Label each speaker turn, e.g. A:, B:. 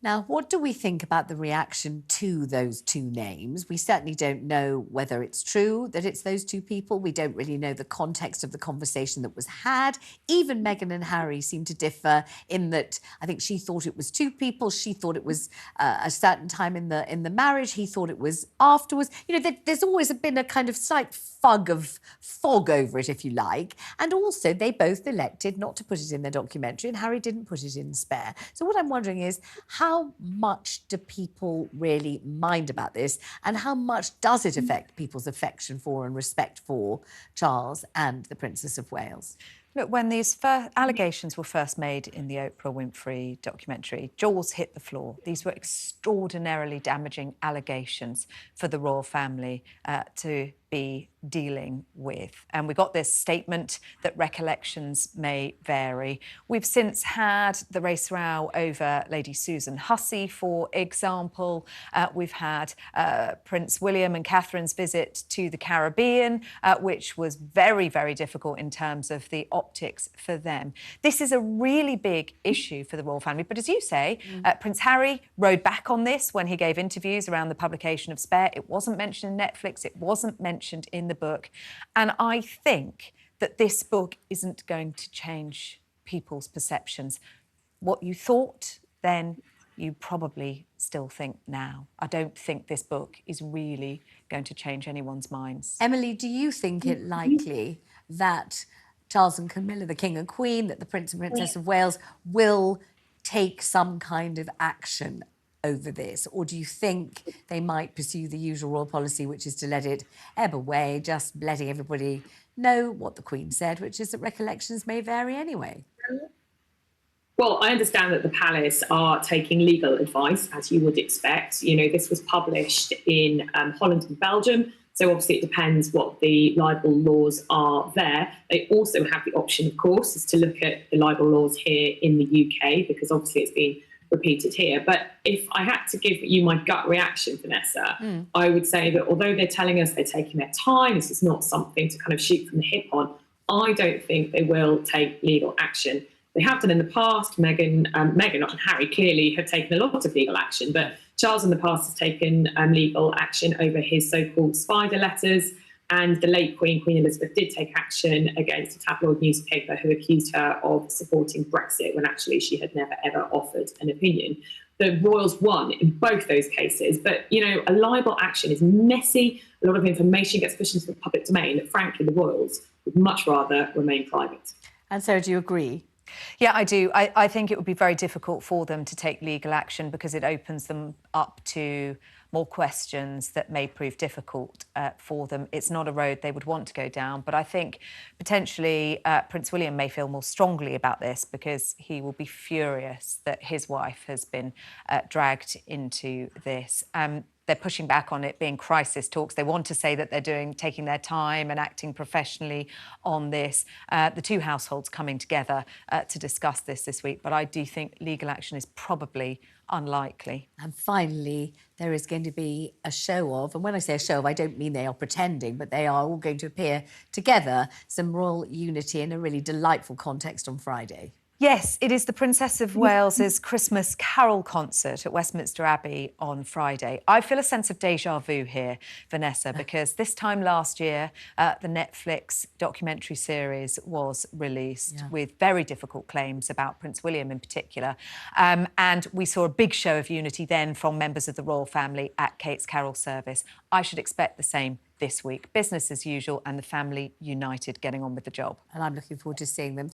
A: Now, what do we think about the reaction to those two names? We certainly don't know whether it's true that it's those two people. We don't really know the context of the conversation that was had. Even Meghan and Harry seem to differ in that I think she thought it was two people. She thought it was a certain time in the marriage. He thought it was afterwards. You know, there's always been a kind of slight fog over it, if you like. And also, they both elected not to put it in their documentary, and Harry didn't put it in Spare. So what I'm wondering is, how much do people really mind about this, and how much does it affect people's affection for and respect for Charles and the Princess of Wales?
B: Look, when these allegations were first made in the Oprah Winfrey documentary, jaws hit the floor. These were extraordinarily damaging allegations for the royal family to be dealing with. And we got this statement that recollections may vary. We've since had the race row over Lady Susan Hussey, for example. We've had Prince William and Catherine's visit to the Caribbean, which was very, very difficult in terms of the optics for them. This is a really big issue for the royal family. But as you say, Prince Harry rode back on this when he gave interviews around the publication of Spare. It wasn't mentioned in Netflix. It wasn't mentioned in the book. And I think that this book isn't going to change people's perceptions. What you thought then, you probably still think now. I don't think this book is really going to change anyone's minds.
A: Emily, do you think it likely that Charles and Camilla, the King and Queen, that the Prince and Princess of Wales will take some kind of action over this? Or do you think they might pursue the usual royal policy, which is to let it ebb away, just letting everybody know what the Queen said, which is that recollections may vary anyway?
C: Well, I understand that the palace are taking legal advice, as you would expect. You know, this was published in Holland and Belgium, so obviously it depends what the libel laws are there. They also have the option, of course, is to look at the libel laws here in the UK, because obviously it's been repeated here. But if I had to give you my gut reaction, Vanessa, I would say that although they're telling us they're taking their time, this is not something to kind of shoot from the hip on, I don't think they will take legal action. They have done in the past. Meghan and Harry clearly have taken a lot of legal action, but Charles in the past has taken legal action over his so-called spider letters. And the late Queen Elizabeth, did take action against a tabloid newspaper who accused her of supporting Brexit when actually she had never, ever offered an opinion. The royals won in both those cases. But, you know, a libel action is messy. A lot of information gets pushed into the public domain that, frankly, the royals would much rather remain private.
A: And Sarah, do you agree?
B: Yeah, I do. I think it would be very difficult for them to take legal action because it opens them up to more questions that may prove difficult for them. It's not a road they would want to go down, but I think potentially Prince William may feel more strongly about this because he will be furious that his wife has been dragged into this. They're pushing back on it being crisis talks. They want to say that they're taking their time and acting professionally on this. The two households coming together to discuss this week. But I do think legal action is probably unlikely.
A: And finally, there is going to be a show of, and when I say a show of, I don't mean they are pretending, but they are all going to appear together, some royal unity in a really delightful context on Friday.
B: Yes, it is the Princess of Wales's Christmas Carol concert at Westminster Abbey on Friday. I feel a sense of déjà vu here, Vanessa, because this time last year, the Netflix documentary series was released with very difficult claims about Prince William in particular. And we saw a big show of unity then from members of the royal family at Kate's Carol service. I should expect the same this week. Business as usual and the family united, getting on with the job.
A: And I'm looking forward to seeing them.